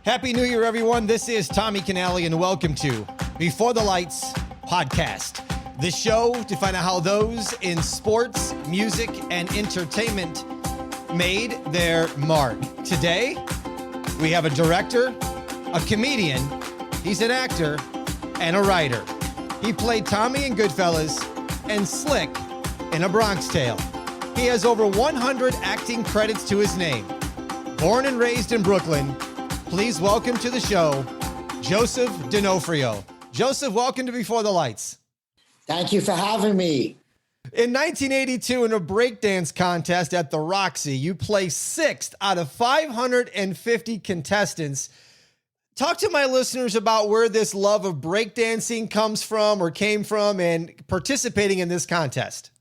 Happy New Year, everyone. This is Tommy Canale, and welcome to Before the Lights podcast, the show to find out how those in sports, music, and entertainment made their mark. Today, we have a director, a comedian, he's an actor, and a writer. He played Tommy in Goodfellas and Slick in A Bronx Tale. He has over 100 acting credits to his name. Born and raised in Brooklyn, please welcome to the show, Joseph Donofrio. Joseph, welcome to Before the Lights. Thank you for having me. In 1982, in a breakdance contest at the Roxy, you placed sixth out of 550 contestants. Talk to my listeners about where this love of breakdancing comes from or came from and participating in this contest.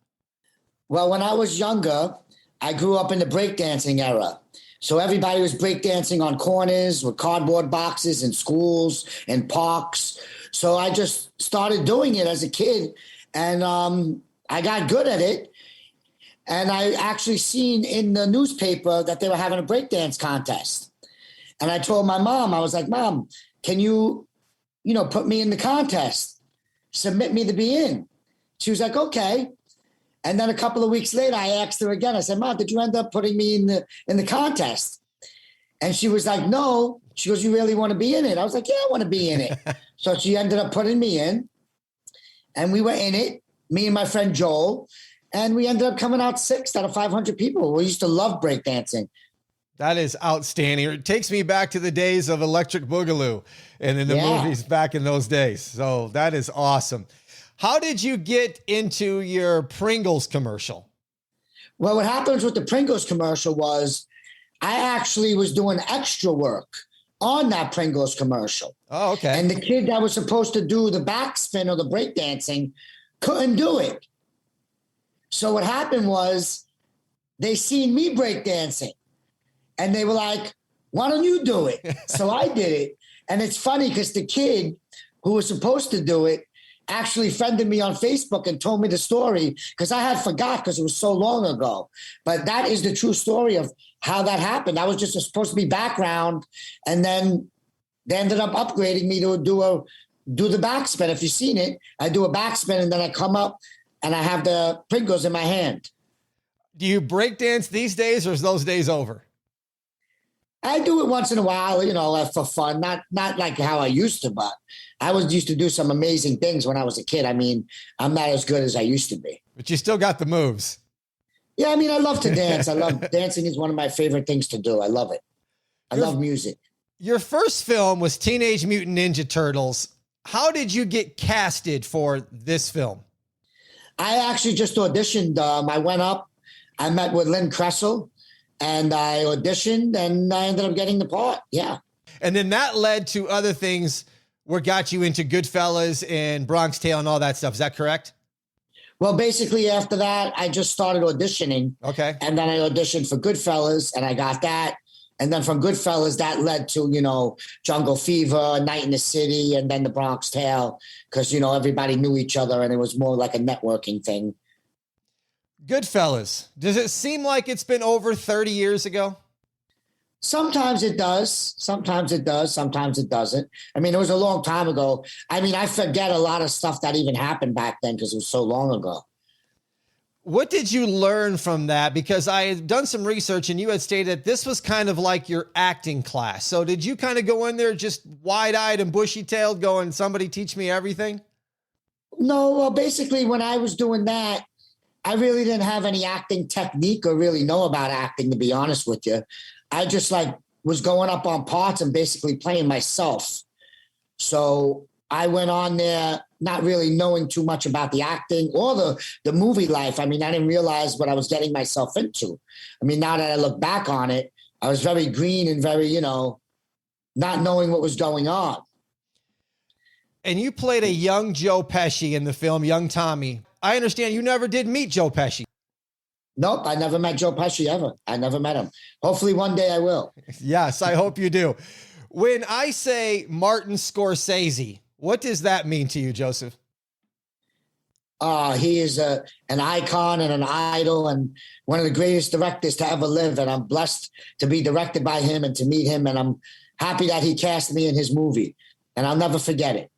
Well, when I was younger, I grew up in the breakdancing era. So everybody was breakdancing on corners with cardboard boxes in schools and parks. So I just started doing it as a kid, and I got good at it. And I actually seen in the newspaper that they were having a breakdance contest. And I told my mom, I was like, Mom, can you put me in the contest? Submit me to be in. She was like, okay. And then a couple of weeks later, I asked her again. I said, Mom, did you end up putting me in the contest? And she was like, no. She goes, you really want to be in it? I was like, yeah, I want to be in it. So she ended up putting me in. And we were in it, me and my friend Joel. And we ended up coming out sixth out of 500 people. We used to love breakdancing. That is outstanding. It takes me back to the days of Electric Boogaloo and in the movies back in those days. So that is awesome. How did you get into your Pringles commercial? Well, what happens with the Pringles commercial was I actually was doing extra work on that Pringles commercial. Oh, okay. And the kid that was supposed to do the backspin or the breakdancing couldn't do it. So what happened was they seen me breakdancing and they were like, why don't you do it? So I did it. And it's funny because the kid who was supposed to do it actually friended me on Facebook and told me the story because I had forgot because it was so long ago. But that is the true story of how that happened. I was just supposed to be background, and then they ended up upgrading me to do the backspin. If you've seen it, I do a backspin and then I come up and I have the Pringles in my hand. Do you break dance these days, or is those days over? I do it once in a while, for fun, not like how I used to, but I used to do some amazing things when I was a kid. I mean, I'm not as good as I used to be. But you still got the moves. Yeah, I mean, I love to dance. Dancing is one of my favorite things to do. I love it. I love music. Your first film was Teenage Mutant Ninja Turtles. How did you get casted for this film? I actually just auditioned. I went up, I met with Lynn Kressel, and I auditioned, and I ended up getting the part. Yeah. And then that led to other things where got you into Goodfellas and Bronx Tale and all that stuff. Is that correct? Well, basically after that, I just started auditioning. Okay. And then I auditioned for Goodfellas and I got that. And then from Goodfellas, that led to, Jungle Fever, Night in the City, and then the Bronx Tale. Because, everybody knew each other and it was more like a networking thing. Goodfellas. Does it seem like it's been over 30 years ago? Sometimes it does. Sometimes it does. Sometimes it doesn't. I mean, it was a long time ago. I mean, I forget a lot of stuff that even happened back then because it was so long ago. What did you learn from that? Because I had done some research and you had stated that this was kind of like your acting class. So did you kind of go in there just wide-eyed and bushy-tailed going, somebody teach me everything? No, well, basically when I was doing that, I really didn't have any acting technique or really know about acting, to be honest with you. I just was going up on parts and basically playing myself. So I went on there not really knowing too much about the acting or the movie life. I mean, I didn't realize what I was getting myself into. I mean, now that I look back on it, I was very green and very, not knowing what was going on. And you played a young Joe Pesci in the film, Young Tommy. I understand you never did meet Joe Pesci. Nope, I never met Joe Pesci ever. I never met him. Hopefully one day I will. Yes, I hope you do. When I say Martin Scorsese, what does that mean to you, Joseph? He is an icon and an idol and one of the greatest directors to ever live. And I'm blessed to be directed by him and to meet him. And I'm happy that he cast me in his movie, and I'll never forget it.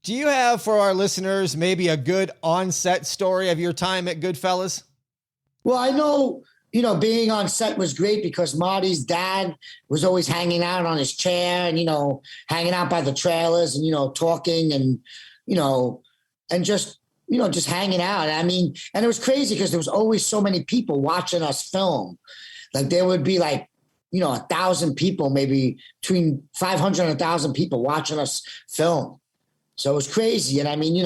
Do you have, for our listeners, maybe a good on-set story of your time at Goodfellas? Well, I know, being on set was great because Marty's dad was always hanging out on his chair and, hanging out by the trailers and, talking and, and just hanging out. I mean, and it was crazy because there was always so many people watching us film. Like there would be like, 1,000 people, maybe between 500 and 1,000 people watching us film. So it was crazy. And I mean,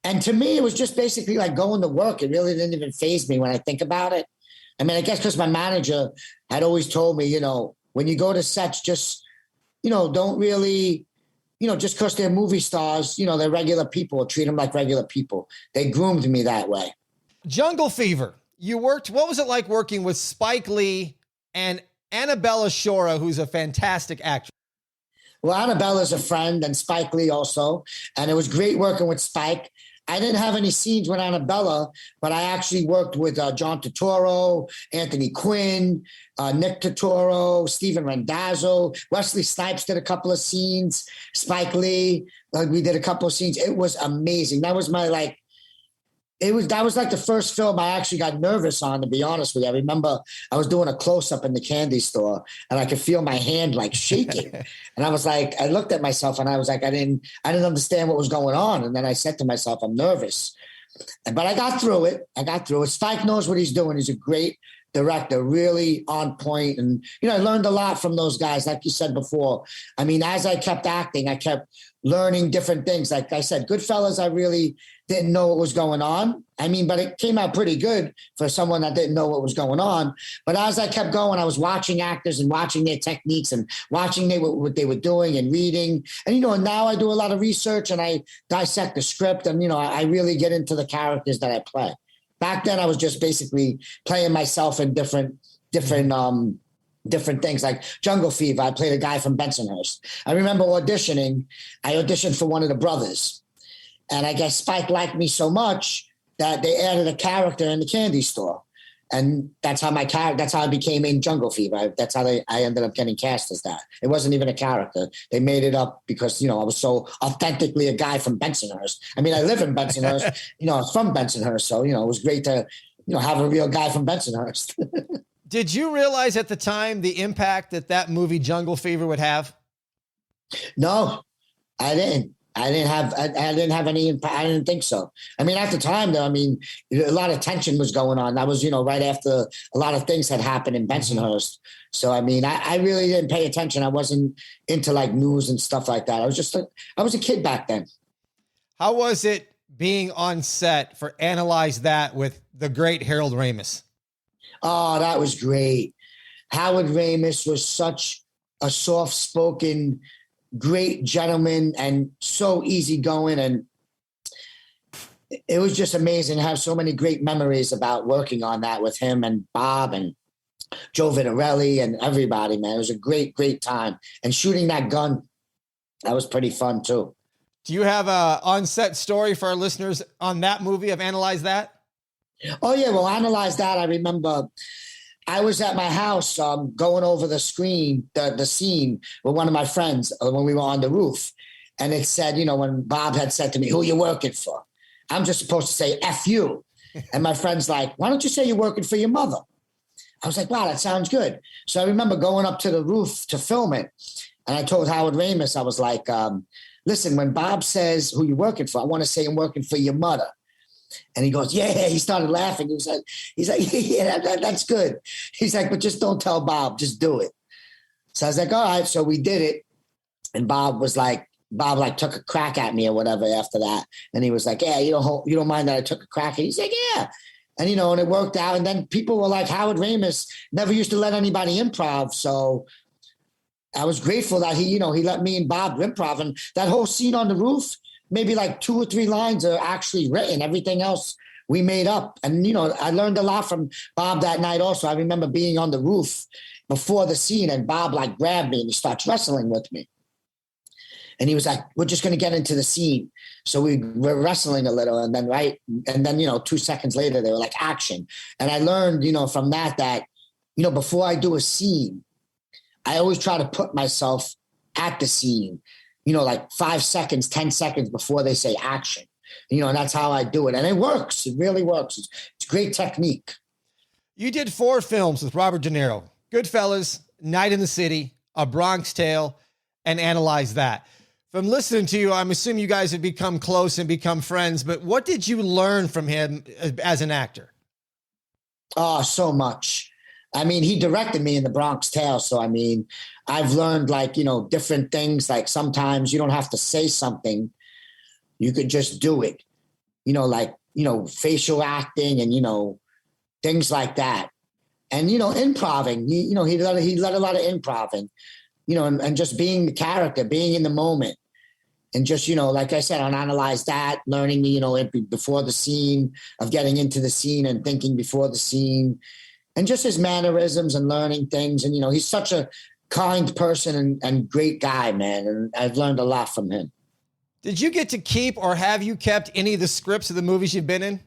and to me, it was just basically like going to work. It really didn't even faze me when I think about it. I mean, I guess because my manager had always told me, when you go to sets, just, don't really, just because they're movie stars, they're regular people, treat them like regular people. They groomed me that way. Jungle Fever. What was it like working with Spike Lee and Annabella Shora, who's a fantastic actress? Well, Annabella's a friend and Spike Lee also. And it was great working with Spike. I didn't have any scenes with Annabella, but I actually worked with John Turturro, Anthony Quinn, Nick Turturro, Steven Randazzo, Wesley Snipes did a couple of scenes, Spike Lee, we did a couple of scenes. It was amazing. That was that was like the first film I actually got nervous on, to be honest with you. I remember I was doing a close-up in the candy store and I could feel my hand like shaking. And I was like, I looked at myself and I was like, I didn't understand what was going on. And then I said to myself, I'm nervous. But I got through it. Spike knows what he's doing. He's a great director, really on point. And, I learned a lot from those guys, like you said before. I mean, as I kept acting, I kept learning different things. Like I said, Goodfellas, I really didn't know what was going on. I mean, but it came out pretty good for someone that didn't know what was going on. But as I kept going, I was watching actors and watching their techniques and watching what they were doing and reading. And, and now I do a lot of research and I dissect the script and, I really get into the characters that I play. Back then, I was just basically playing myself in different things, like Jungle Fever. I played a guy from Bensonhurst. I remember auditioning. I auditioned for one of the brothers. And I guess Spike liked me so much that they added a character in the candy store. And that's how I became in Jungle Fever. That's how I ended up getting cast as that. It wasn't even a character. They made it up because, I was so authentically a guy from Bensonhurst. I mean, I live in Bensonhurst, it's from Bensonhurst. So, it was great to, have a real guy from Bensonhurst. Did you realize at the time the impact that movie Jungle Fever would have? No, I didn't. I didn't have any impact. I didn't think so. I mean, at the time, though, a lot of tension was going on. That was, right after a lot of things had happened in Bensonhurst. So, I really didn't pay attention. I wasn't into like news and stuff like that. I was a kid back then. How was it being on set for Analyze That with the great Harold Ramis? Oh, that was great. Howard Ramis was such a soft-spoken, great gentleman and so easygoing. And it was just amazing to have so many great memories about working on that with him and Bob and Joe Vitarelli and everybody, man. It was a great, great time. And shooting that gun, that was pretty fun too. Do you have a on-set story for our listeners on that movie of Analyze That? Oh, yeah. Well, Analyze That. I remember I was at my house going over the scene with one of my friends when we were on the roof. And it said, when Bob had said to me, who are you working for? I'm just supposed to say, F you. And my friend's like, why don't you say you're working for your mother? I was like, wow, that sounds good. So I remember going up to the roof to film it. And I told Howard Ramis, I was like, listen, when Bob says who you're working for, I want to say I'm working for your mother. And he goes, yeah, he started laughing. He's like, yeah, that's good. He's like, but just don't tell Bob, just do it. So I was like, all right. So we did it. And Bob took a crack at me or whatever after that. And he was like, yeah, you don't mind that I took a crack? And he's like, yeah. And, and it worked out. And then people were like, Howard Ramis never used to let anybody improv. So I was grateful that he let me and Bob improv. And that whole scene on the roof, maybe like 2 or 3 lines are actually written. Everything else we made up. And, I learned a lot from Bob that night also. I remember being on the roof before the scene and Bob like grabbed me and he starts wrestling with me. And he was like, we're just going to get into the scene. So we were wrestling a little and then 2 seconds later, they were like action. And I learned, from that, before I do a scene, I always try to put myself at the scene, like 5 seconds, 10 seconds before they say action, and that's how I do it. And it works. It really works. It's great technique. You did 4 films with Robert De Niro: Goodfellas, Night in the City, A Bronx Tale, and Analyze That. From listening to you, I'm assuming you guys have become close and become friends, but what did you learn from him as an actor? Oh, so much. I mean, he directed me in The Bronx Tale. So, I mean, I've learned different things. Like sometimes you don't have to say something. You could just do it, facial acting and, things like that. And, improving, he let a lot of improving, and just being the character, being in the moment. And just, like I said, on Analyze That, learning, before the scene, of getting into the scene and thinking before the scene, and just his mannerisms and learning things. And, he's such a kind person and great guy, man. And I've learned a lot from him. Did you get to keep or have you kept any of the scripts of the movies you've been in?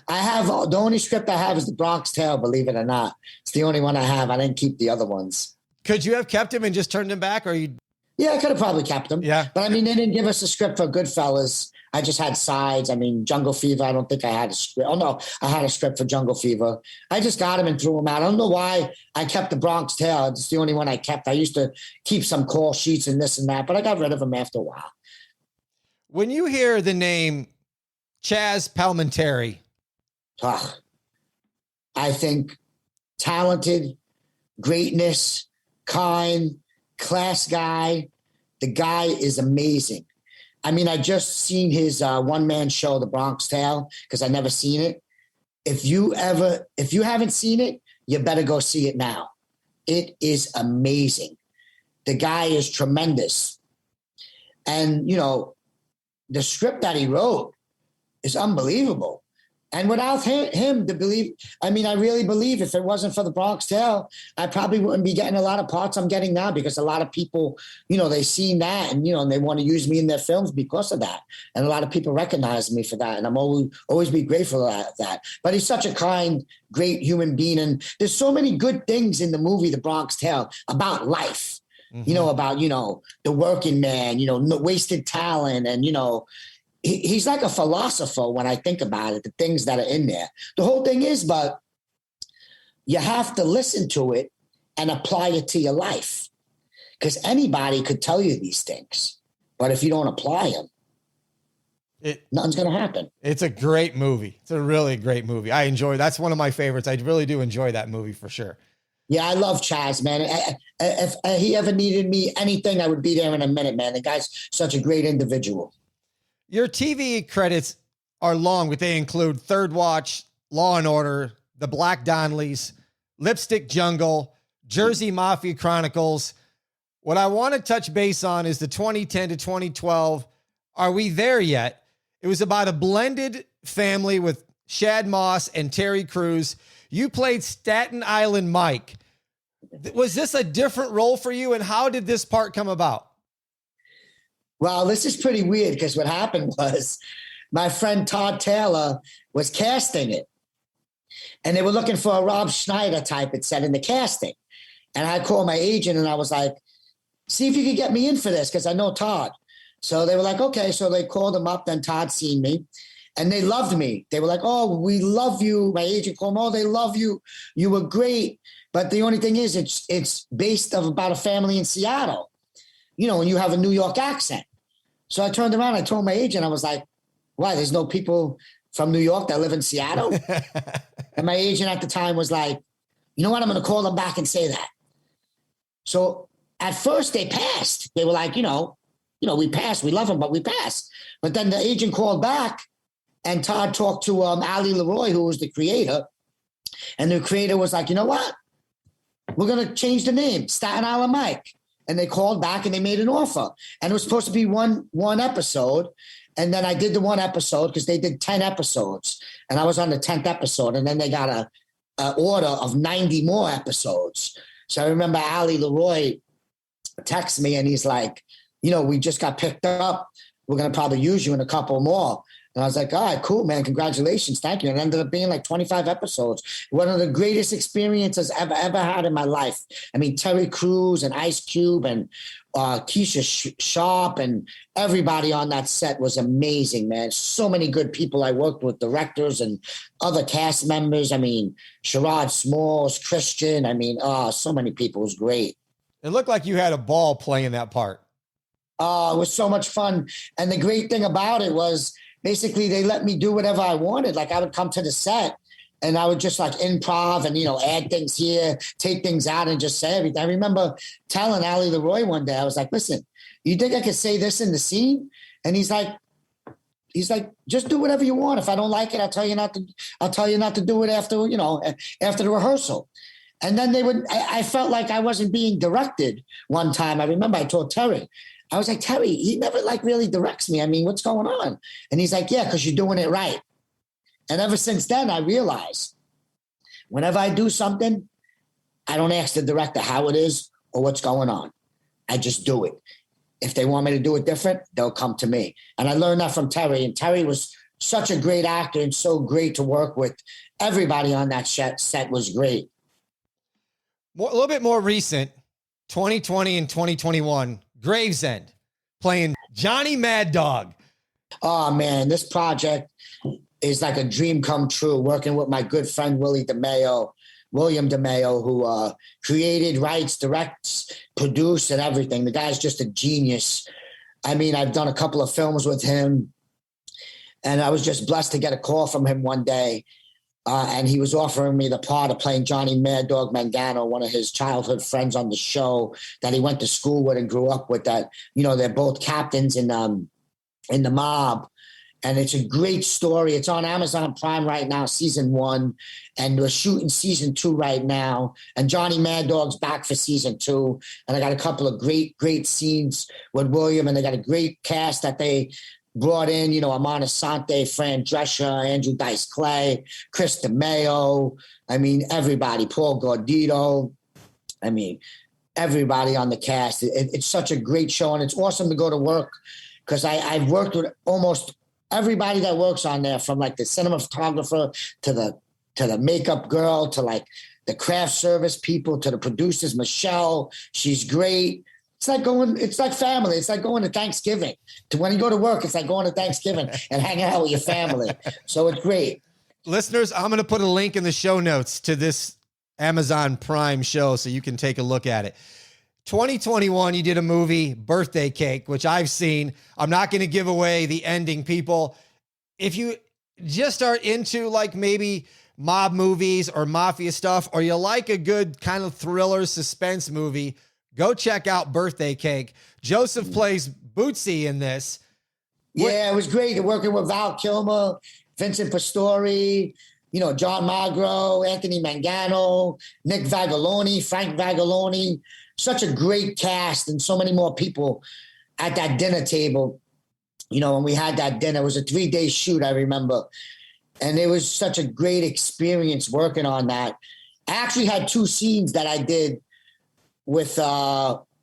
I have, the only script I have is The Bronx Tale, believe it or not. It's the only one I have. I didn't keep the other ones. Could you have kept him and just turned him back, or you? Yeah, I could have probably kept them. Yeah. But I mean, they didn't give us a script for Goodfellas. I just had sides. I mean, Jungle Fever, I don't think I had a script. Oh, no, I had a script for Jungle Fever. I just got him and threw him out. I don't know why I kept The Bronx Tale. It's the only one I kept. I used to keep some call sheets and this and that, but I got rid of them after a while. When you hear the name Chazz Palminteri, I think talented, greatness, kind, class guy. The guy is amazing. I mean, I just seen his one-man show, The Bronx Tale, because I never seen it. If you haven't seen it, you better go see it now. It is amazing. The guy is tremendous. And, the script that he wrote is unbelievable. And without him to believe, I mean, I really believe if it wasn't for The Bronx Tale, I probably wouldn't be getting a lot of parts I'm getting now, because a lot of people, they seen that and, and they want to use me in their films because of that. And a lot of people recognize me for that. And I'm always be grateful for that. But he's such a kind, great human being. And there's so many good things in the movie, The Bronx Tale, about life, about, the working man, wasted talent and, he's like a philosopher when I think about it, the things that are in there. The whole thing is, but you have to listen to it and apply it to your life, because anybody could tell you these things. But if you don't apply them, nothing's going to happen. It's a great movie. It's a really great movie. I enjoy it. That's one of my favorites. I really do enjoy that movie for sure. Yeah, I love Chazz, man. If he ever needed me anything, I would be there in a minute, man. The guy's such a great individual. Your TV credits are long, but they include Third Watch, Law and Order, The Black Donnellys, Lipstick Jungle, Jersey Mafia Chronicles. What I want to touch base on is the 2010 to 2012. Are we there yet? It was about a blended family with Shad Moss and Terry Crews. You played Staten Island Mike. Was this a different role for you, and how did this part come about? Well, this is pretty weird, because what happened was my friend Todd Taylor was casting it, and they were looking for a Rob Schneider type, it said, in the casting. And I called my agent and I was like, see if you could get me in for this, because I know Todd. So they were like, okay. So they called him up. Then Todd seen me and they loved me. They were like, oh, we love you. My agent called him, oh, they love you. You were great. But the only thing is, it's based about a family in Seattle, and you have a New York accent. So I turned around, I told my agent, I was like, why, there's no people from New York that live in Seattle? And my agent at the time was like, you know what, I'm going to call them back and say that. So at first they passed. They were like, we passed. We love them, but we passed. But then the agent called back and Todd talked to Ali Leroy, who was the creator. And the creator was like, you know what? We're going to change the name, Staten Island Mike. And they called back and they made an offer. And it was supposed to be one episode. And then I did the one episode because they did 10 episodes. And I was on the 10th episode. And then they got a order of 90 more episodes. So I remember Ali Leroy texted me and he's like, we just got picked up. We're going to probably use you in a couple more. And I was like, all right, cool, man. Congratulations. Thank you. And it ended up being like 25 episodes. One of the greatest experiences I've ever had in my life. I mean, Terry Crews and Ice Cube and Keisha Sharp and everybody on that set was amazing, man. So many good people I worked with, directors and other cast members. I mean, Sherrod Smalls, Christian. I mean, so many people. It was great. It looked like you had a ball playing that part. It was so much fun. And the great thing about it was basically they let me do whatever I wanted. Like I would come to the set and I would just like improv and, add things here, take things out and just say everything. I remember telling Ali Leroy one day, I was like, listen, you think I could say this in the scene? And he's like, just do whatever you want. If I don't like it, I'll tell you not to do it after, after the rehearsal. And then I felt like I wasn't being directed one time. I remember I told Terry, I was like, Terry, he never like really directs me. I mean, what's going on? And he's like, yeah, because you're doing it right. And ever since then, I realized whenever I do something, I don't ask the director how it is or what's going on. I just do it. If they want me to do it different, they'll come to me. And I learned that from Terry. And Terry was such a great actor and so great to work with. Everybody on that set was great. A little bit more recent, 2020 and 2021, Gravesend, playing Johnny Mad Dog. Oh, man, this project is like a dream come true, working with my good friend William DeMeo, who created, writes, directs, produced, and everything. The guy's just a genius. I mean, I've done a couple of films with him, and I was just blessed to get a call from him one day. And he was offering me the part of playing Johnny Mad Dog Mangano, one of his childhood friends on the show that he went to school with and grew up with. That, they're both captains in the mob. And it's a great story. It's on Amazon Prime right now, season 1. And we're shooting season 2 right now. And Johnny Mad Dog's back for season 2. And I got a couple of great scenes with William. And they got a great cast that they brought in, Amon Asante, Fran Drescher, Andrew Dice Clay, Chris DeMeo. I mean, everybody, Paul Gordito. I mean, everybody on the cast. It's such a great show. And it's awesome to go to work because I've worked with almost everybody that works on there, from like the cinematographer to the makeup girl to like the craft service people to the producers. Michelle, she's great. It's like family. It's like going to Thanksgiving. When you go to work, it's like going to Thanksgiving and hanging out with your family. So it's great. Listeners, I'm going to put a link in the show notes to this Amazon Prime show so you can take a look at it. 2021, you did a movie, Birthday Cake, which I've seen. I'm not going to give away the ending, people. If you just are into like maybe mob movies or mafia stuff, or you like a good kind of thriller suspense movie, go check out Birthday Cake. Joseph plays Bootsy in this. Yeah, it was great working with Val Kilmer, Vincent Pastore, John Magro, Anthony Mangano, Nick Vagaloni, Frank Vagaloni. Such a great cast and so many more people at that dinner table. When we had that dinner, it was a 3-day shoot, I remember. And it was such a great experience working on that. I actually had 2 scenes that I did with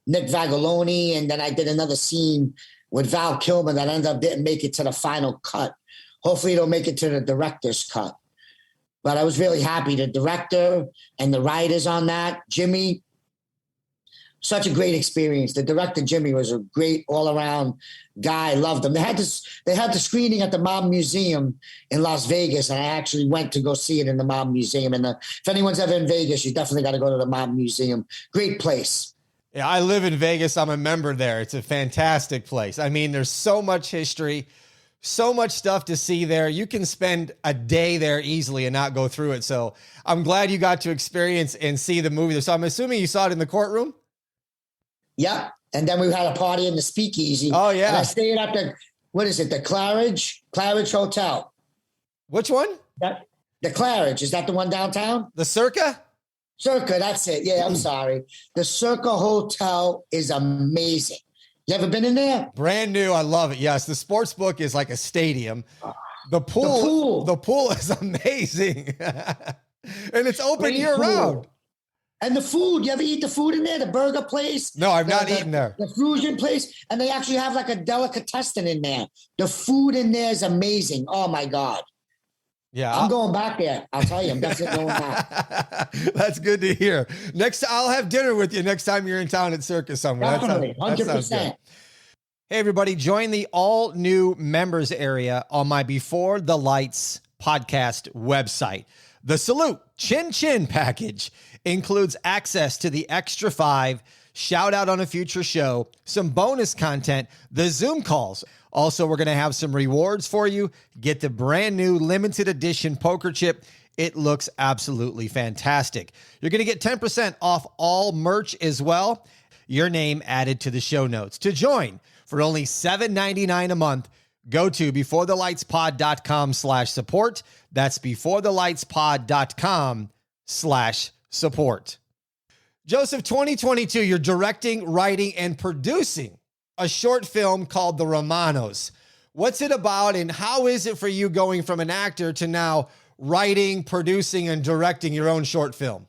Nick Vagaloni, and then I did another scene with Val Kilmer that didn't make it to the final cut. Hopefully it'll make it to the director's cut. But I was really happy. The director and the writers on that, Jimmy, such a great experience. The director, Jimmy, was a great all-around guy. Loved him. They had the screening at the Mob Museum in Las Vegas, and I actually went to go see it in the Mob Museum. And if anyone's ever in Vegas, you definitely got to go to the Mob Museum. Great place. Yeah, I live in Vegas. I'm a member there. It's a fantastic place. I mean, there's so much history, so much stuff to see there. You can spend a day there easily and not go through it. So I'm glad you got to experience and see the movie. So I'm assuming you saw it in the courtroom? Yep. And then we had a party in the Speakeasy. Oh, yeah. And I stayed at the Claridge Hotel. Which one? The Claridge. Is that the one downtown? The Circa? Circa, that's it. Yeah, I'm sorry. The Circa Hotel is amazing. You ever been in there? Brand new. I love it. Yes. The sports book is like a stadium. The pool is amazing. And it's open year round. And the food, you ever eat the food in there? The burger place? No, I've not eaten there. The fusion place. And they actually have like a delicatessen in there. The food in there is amazing. Oh my God. Yeah. I'm going back there. I'll tell you, I'm definitely going back. That's good to hear. I'll have dinner with you next time you're in town at Circus somewhere. Definitely, 100%. Hey, everybody, join the all-new members area on my Before the Lights podcast website. The Salute Chin Chin package includes access to the Extra 5, shout out on a future show, some bonus content, the Zoom calls. Also, we're going to have some rewards for you. Get the brand new limited edition poker chip. It looks absolutely fantastic. You're going to get 10% off all merch as well. Your name added to the show notes. To join for only $7.99 a month, go to beforethelightspod.com/support. That's beforethelightspod.com/support. Joseph, 2022, you're directing, writing, and producing a short film called The Romanos. What's it about, and how is it for you going from an actor to now writing, producing, and directing your own short film?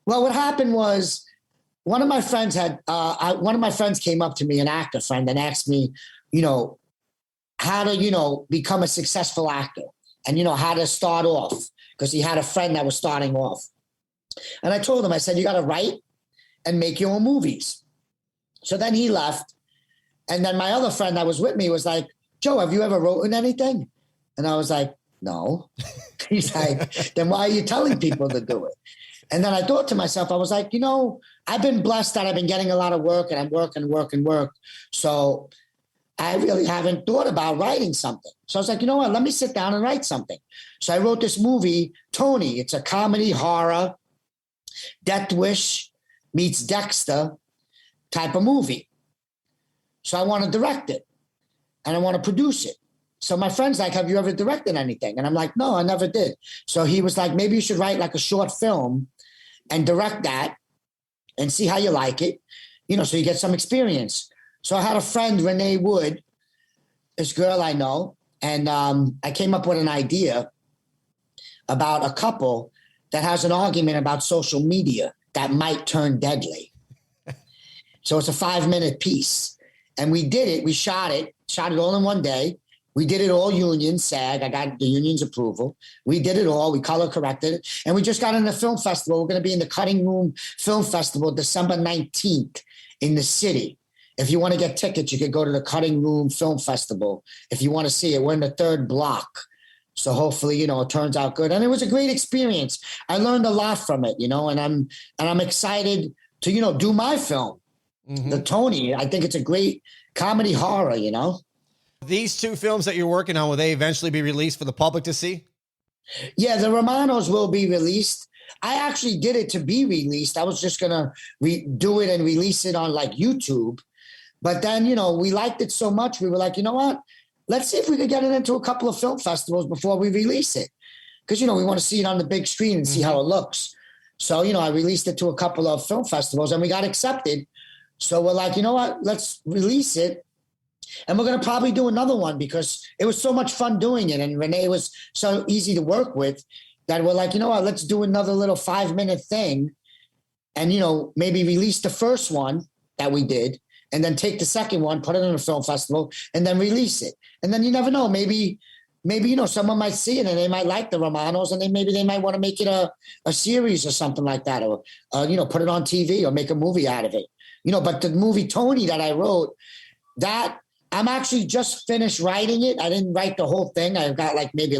Well, what happened was one of my friends came up to me, an actor friend, and asked me, how to, become a successful actor and, how to start off, because he had a friend that was starting off. And I told him, I said, you got to write and make your own movies. So then he left. And then my other friend that was with me was like, Joe, have you ever written anything? And I was like, no. He's like, then why are you telling people to do it? And then I thought to myself, I was like, I've been blessed that I've been getting a lot of work and I'm working. So I really haven't thought about writing something. So I was like, you know what? Let me sit down and write something. So I wrote this movie, Tony. It's a comedy, horror, Death Wish meets Dexter type of movie. So I want to direct it and I want to produce it. So my friend's like, have you ever directed anything? And I'm like, no, I never did. So he was like, maybe you should write like a short film and direct that and see how you like it, so you get some experience. So I had a friend, Renee Wood, this girl I know, and I came up with an idea about a couple that has an argument about social media that might turn deadly. So it's a 5-minute piece. And we did it. We shot it all in one day. We did it all union, SAG. I got the union's approval. We did it all. We color corrected it. And we just got in the film festival. We're going to be in the Cutting Room Film Festival, December 19th in the city. If you want to get tickets, you could go to the Cutting Room Film Festival. If you want to see it, we're in the 3rd block. So hopefully, it turns out good. And it was a great experience. I learned a lot from it, and I'm excited to, do my film, The Tony. I think it's a great comedy horror, These two films that you're working on, will they eventually be released for the public to see? Yeah, the Romanos will be released. I actually did it to be released. I was just going to do it and release it on like YouTube. But then, we liked it so much. We were like, you know what? Let's see if we could get it into a couple of film festivals before we release it. Because, we want to see it on the big screen and see how it looks. So, I released it to a couple of film festivals and we got accepted. So we're like, you know what? Let's release it. And we're going to probably do another one because it was so much fun doing it. And Renee was so easy to work with that we're like, you know what? Let's do another little 5-minute thing and, maybe release the first one that we did and then take the second one, put it in a film festival and then release it. And then you never know, maybe, someone might see it and they might like the Romanos and maybe they might want to make it a series or something like that or, put it on TV or make a movie out of it. But the movie Tony that I wrote, that I'm actually just finished writing it. I didn't write the whole thing. I've got maybe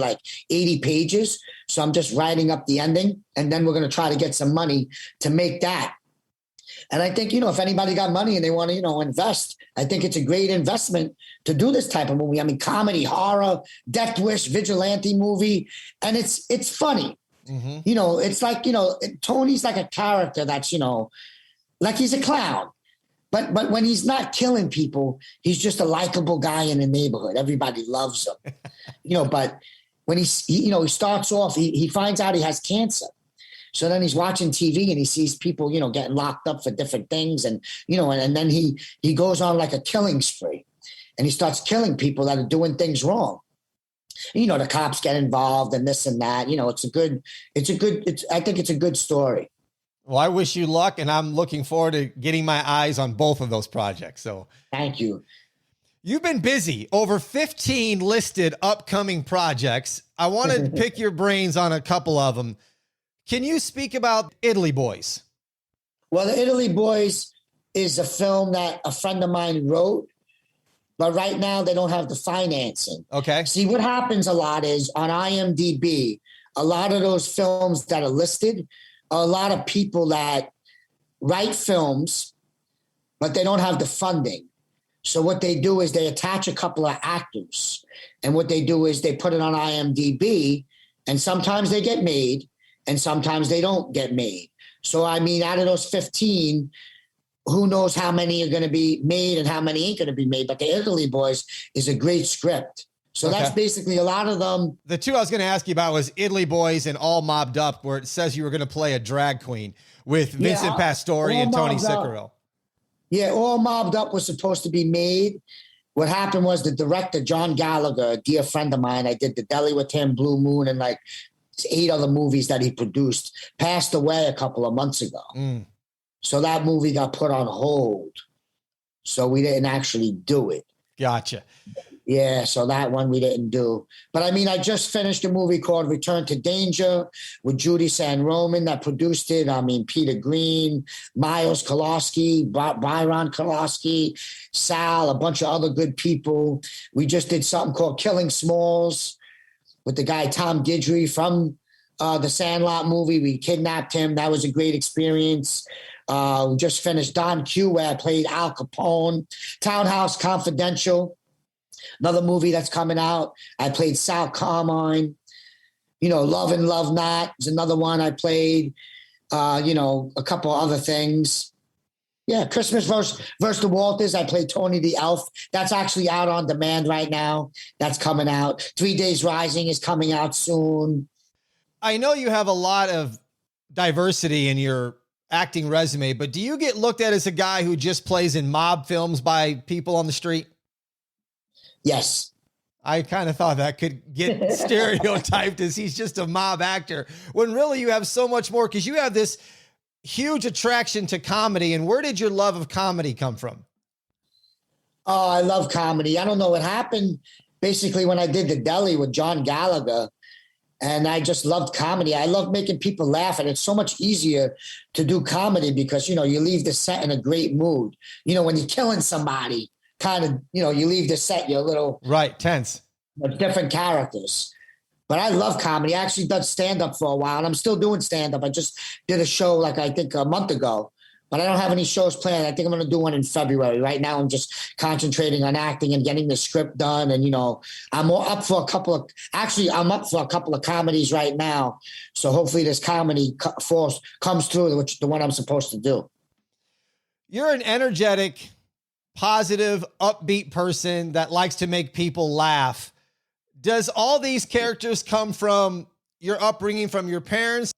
80 pages. So I'm just writing up the ending. And then we're going to try to get some money to make that. And I think, if anybody got money and they want to, invest, I think it's a great investment to do this type of movie. I mean, comedy, horror, Death Wish, vigilante movie. And it's funny. It's like, Tony's like a character that's, like he's a clown. But when he's not killing people, he's just a likable guy in the neighborhood. Everybody loves him, but when he starts off, he finds out he has cancer. So then he's watching TV and he sees people, getting locked up for different things. And, and then he goes on like a killing spree and he starts killing people that are doing things wrong. The cops get involved and this and that, I think it's a good story. Well, I wish you luck, and I'm looking forward to getting my eyes on both of those projects. So Thank you. you've been busy, over 15 listed upcoming projects. I want to pick your brains on a couple of them. Can you speak about Italy Boys? Well, The Italy Boys is a film that a friend of mine wrote, but right now they don't have the financing. Okay. See, what happens a lot is on IMDb, a lot of those films that are listed are a lot of people that write films, but they don't have the funding. So what they do is they attach a couple of actors. And what they do is they put it on IMDb, and sometimes they get made and sometimes they don't get made. So, I mean, out of those 15, who knows how many are going to be made and how many ain't going to be made. But The Italy Boys is a great script. So that's basically a lot of them. The two I was going to ask you about was Italy Boys and All Mobbed Up, where it says you were going to play a drag queen with Vincent Pastore and Tony Sicaro. Yeah, All Mobbed Up was supposed to be made. What happened was the director, John Gallagher, a dear friend of mine, I did The Deli with him, Blue Moon, and like 8 other movies that he produced, passed away a couple of months ago. So that movie got put on hold. So we didn't actually do it. Gotcha. Yeah, so that one we didn't do. But I mean, I just finished a movie called Return to Danger with Judy San Roman that produced it. I mean, Peter Green, Miles Kolosky, Byron Kolosky, Sal, a bunch of other good people. We just did something called Killing Smalls with the guy Tom Guidry from the Sandlot movie. We kidnapped him. That was a great experience. We just finished Don Q, where I played Al Capone. Townhouse Confidential, another movie that's coming out. I played Sal Carmine. You know, Love and Love Not is another one I played. You know, a couple other things. Yeah, Christmas versus the Walters. I played Tony the Elf. That's actually out on demand right now. That's coming out. 3 Days Rising is coming out soon. I know you have a lot of diversity in your acting resume, but do you get looked at as a guy who just plays in mob films by people on the street? Yes. I kind of thought that could get stereotyped as he's just a mob actor, when really you have so much more, because you have this huge attraction to comedy. And where did your love of comedy come from? Oh, I love comedy. I don't know what happened. Basically, when I did The Deli with John Gallagher, and I just loved comedy. I love making people laugh, and it's so much easier to do comedy because, you know, you leave the set in a great mood. You know, when you're killing somebody, kind of, you know, you leave the set, you're a little... Right, tense. Different characters. But I love comedy. I actually done stand-up for a while, and I'm still doing stand-up. I just did a show, like, I think a month ago. But I don't have any shows planned. I think I'm going to do one in February. Right now, I'm just concentrating on acting and getting the script done. And, you know, I'm up for a couple of comedies right now. So hopefully this comedy force comes through, which the one I'm supposed to do. You're an energetic, positive, upbeat person that likes to make people laugh. Does all these characters come from your upbringing, from your parents?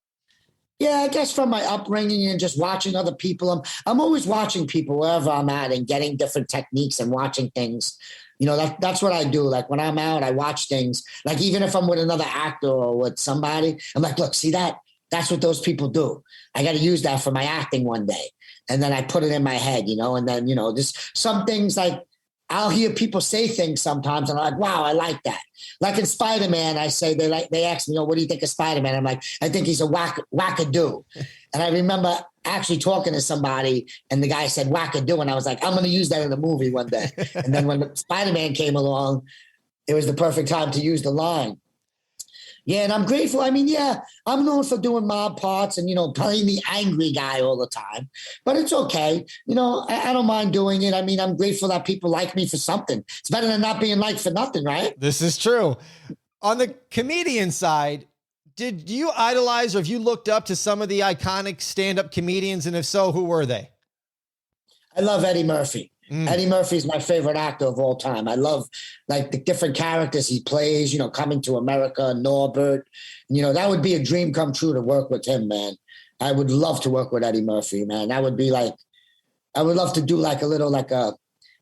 Yeah, I guess from my upbringing and just watching other people. I'm always watching people wherever I'm at and getting different techniques and watching things. You know, that's what I do. Like when I'm out, I watch things. Like even if I'm with another actor or with somebody, I'm like, look, see that? That's what those people do. I got to use that for my acting one day. And then I put it in my head, you know, and then, you know, just some things like I'll hear people say things sometimes and I'm like, wow, I like that. Like in Spider-Man, I say, they ask me, oh, what do you think of Spider-Man? I'm like, I think he's a wackadoo. And I remember actually talking to somebody and the guy said wackadoo. And I was like, I'm going to use that in the movie one day. And then when the Spider-Man came along, it was the perfect time to use the line. Yeah, and I'm grateful. I mean, yeah, I'm known for doing mob parts and, you know, playing the angry guy all the time. But it's okay. You know, I don't mind doing it. I mean, I'm grateful that people like me for something. It's better than not being liked for nothing, right? This is true. On the comedian side, did you idolize or have you looked up to some of the iconic stand-up comedians? And if so, who were they? I love Eddie Murphy. Eddie Murphy is my favorite actor of all time. I love like the different characters he plays, you know, Coming to America, Norbert. You know, that would be a dream come true to work with him, man. I would love to work with Eddie Murphy, man. That would be like, I would love to do like a little, like a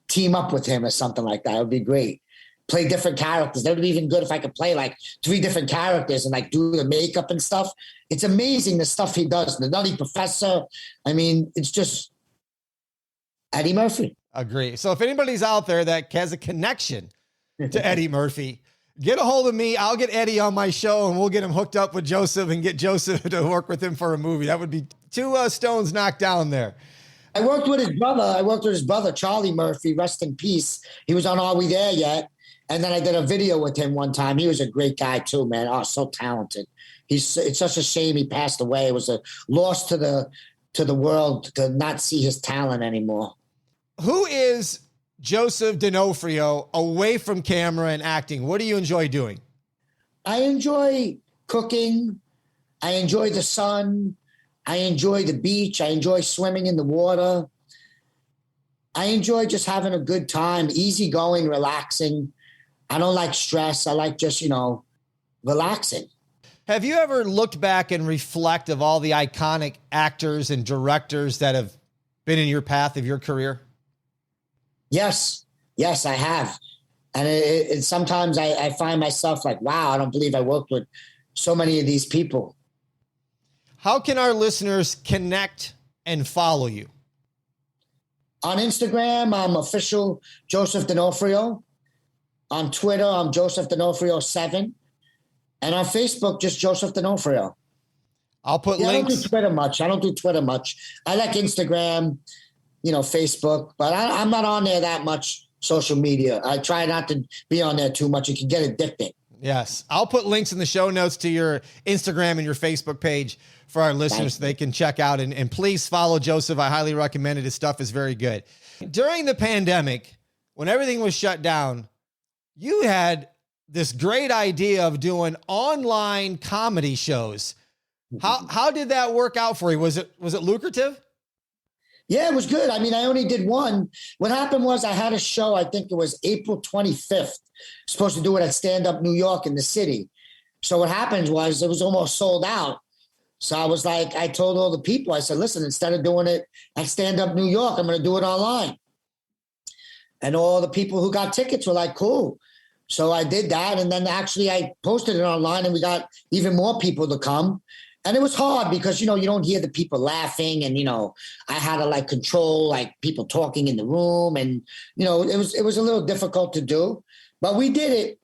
team up with him or something like that. It would be great. play different characters. That would be even good if I could play like 3 different characters and like do the makeup and stuff. It's amazing the stuff he does. The Nutty Professor. I mean, it's just Eddie Murphy. Agree. So if anybody's out there that has a connection to Eddie Murphy, get a hold of me. I'll get Eddie on my show and we'll get him hooked up with Joseph and get Joseph to work with him for a movie. That would be 2 stones knocked down there. I worked with his brother, Charlie Murphy, rest in peace. He was on Are We There Yet? And then I did a video with him one time. He was a great guy too, man. Oh, so talented. It's such a shame he passed away. It was a loss to the world to not see his talent anymore. Who is Joseph Donofrio away from camera and acting? What do you enjoy doing? I enjoy cooking. I enjoy the sun. I enjoy the beach. I enjoy swimming in the water. I enjoy just having a good time, easygoing, relaxing. I don't like stress. I like just, relaxing. Have you ever looked back and reflect of all the iconic actors and directors that have been in your path of your career? Yes, I have. And it sometimes I find myself like, wow, I don't believe I worked with so many of these people. How can our listeners connect and follow you? On Instagram, I'm official Joseph Donofrio. On Twitter, I'm Joseph Donofrio 7. And on Facebook, just Joseph Donofrio. I'll put links. I don't do Twitter much. I like Instagram, Facebook, but I'm not on there that much social media. I try not to be on there too much. It can get addicting. Yes. I'll put links in the show notes to your Instagram and your Facebook page for our listeners so they can check out. And please follow Joseph. I highly recommend it. His stuff is very good. During the pandemic, when everything was shut down, you had this great idea of doing online comedy shows. How did that work out for you? Was it lucrative? Yeah, it was good. I mean, I only did one. What happened was I had a show, I think it was April 25th, supposed to do it at Stand Up New York in the city. So what happened was it was almost sold out. So I was like, I told all the people, I said, listen, instead of doing it at Stand Up New York, I'm going to do it online. And all the people who got tickets were like, cool. So I did that. And then actually I posted it online and we got even more people to come. And it was hard because, you don't hear the people laughing and, I had to like control like people talking in the room. And, it was a little difficult to do, but we did it,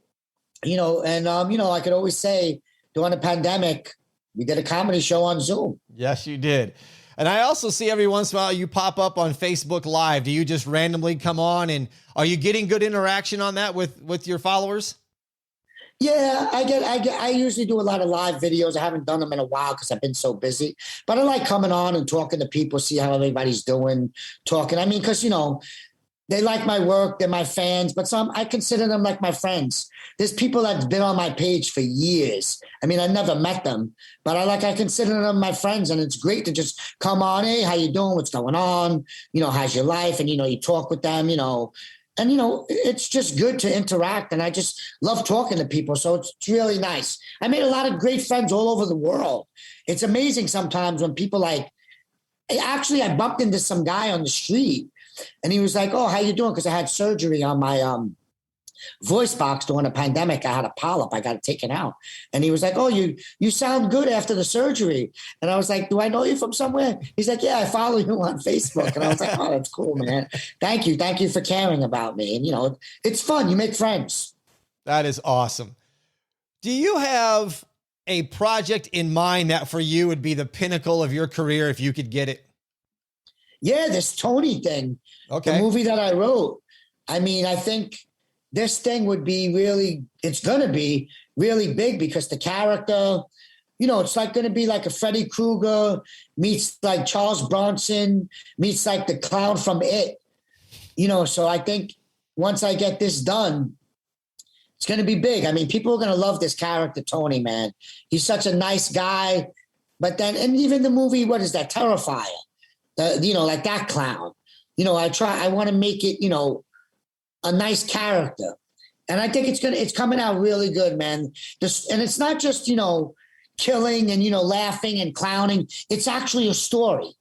and, I could always say during the pandemic, we did a comedy show on Zoom. Yes, you did. And I also see every once in a while you pop up on Facebook Live. Do you just randomly come on and are you getting good interaction on that with your followers? Yeah, I usually do a lot of live videos. I haven't done them in a while because I've been so busy, but I like coming on and talking to people, see how everybody's doing, talking. I mean, because, they like my work. They're my fans, but I consider them like my friends. There's people that's been on my page for years. I mean, I never met them, but I consider them my friends. And it's great to just come on. Hey, how you doing? What's going on? How's your life? And, you talk with them, and, it's just good to interact. And I just love talking to people. So it's really nice. I made a lot of great friends all over the world. It's amazing sometimes when people I bumped into some guy on the street and he was like, oh, how you doing? Because I had surgery on my voice box during the pandemic. I had a polyp. I got it taken out. And he was like, oh, you sound good after the surgery. And I was like, do I know you from somewhere? He's like, yeah, I follow you on Facebook. And I was like, oh, that's cool, man. Thank you. Thank you for caring about me. And, it's fun. You make friends. That is awesome. Do you have a project in mind that for you would be the pinnacle of your career if you could get it? Yeah, this Tony thing. Okay. The movie that I wrote. I mean, I think this thing would be it's going to be really big because the character, it's like going to be like a Freddy Krueger meets like Charles Bronson meets like the clown from It, so I think once I get this done, it's going to be big. I mean, people are going to love this character, Tony, man. He's such a nice guy. But then, and even the movie, what is that? Terrifier, like that clown. I want to make it, a nice character. And I think it's coming out really good, man. And it's not just, killing and, laughing and clowning. It's actually a story.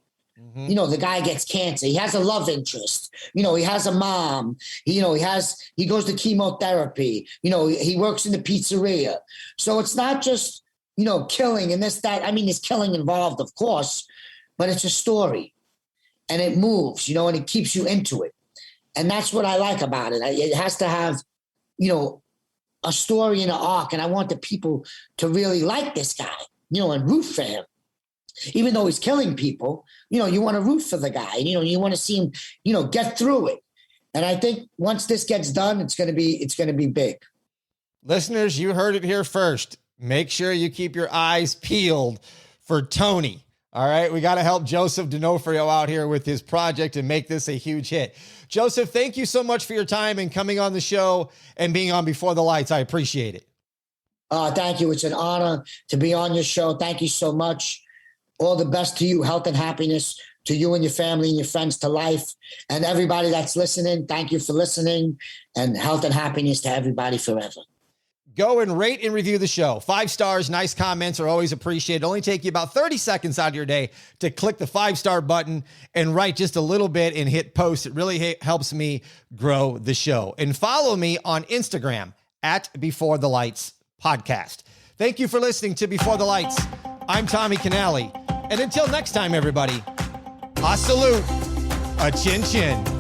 You know, the guy gets cancer. He has a love interest. You know, he has a mom. He goes to chemotherapy. You know, he works in the pizzeria. So it's not just, you know, killing and this, that. I mean, there's killing involved, of course, but it's a story and it moves, you know, and it keeps you into it. And that's what I like about it. It has to have, you know, a story and an arc. And I want the people to really like this guy, you know, and root for him. Even though he's killing people, you know, you want to root for the guy. You know, you want to see him, you know, get through it. And I think once this gets done, it's going to be big. Listeners, you heard it here first. Make sure you keep your eyes peeled for Tony. All right. We got to help Joseph Donofrio out here with his project and make this a huge hit. Joseph, thank you so much for your time and coming on the show and being on Before the Lights. I appreciate it. Thank you. It's an honor to be on your show. Thank you so much. All the best to you, health and happiness to you and your family and your friends, to life. And everybody that's listening, thank you for listening, and health and happiness to everybody forever. Go and rate and review the show. 5 stars, nice comments are always appreciated. Only take you about 30 seconds out of your day to click the 5-star button and write just a little bit and hit post. It really helps me grow the show. And follow me on Instagram at Before the Lights Podcast. Thank you for listening to Before the Lights. I'm Tommy Canale. And until next time, everybody, a salute, a chin chin.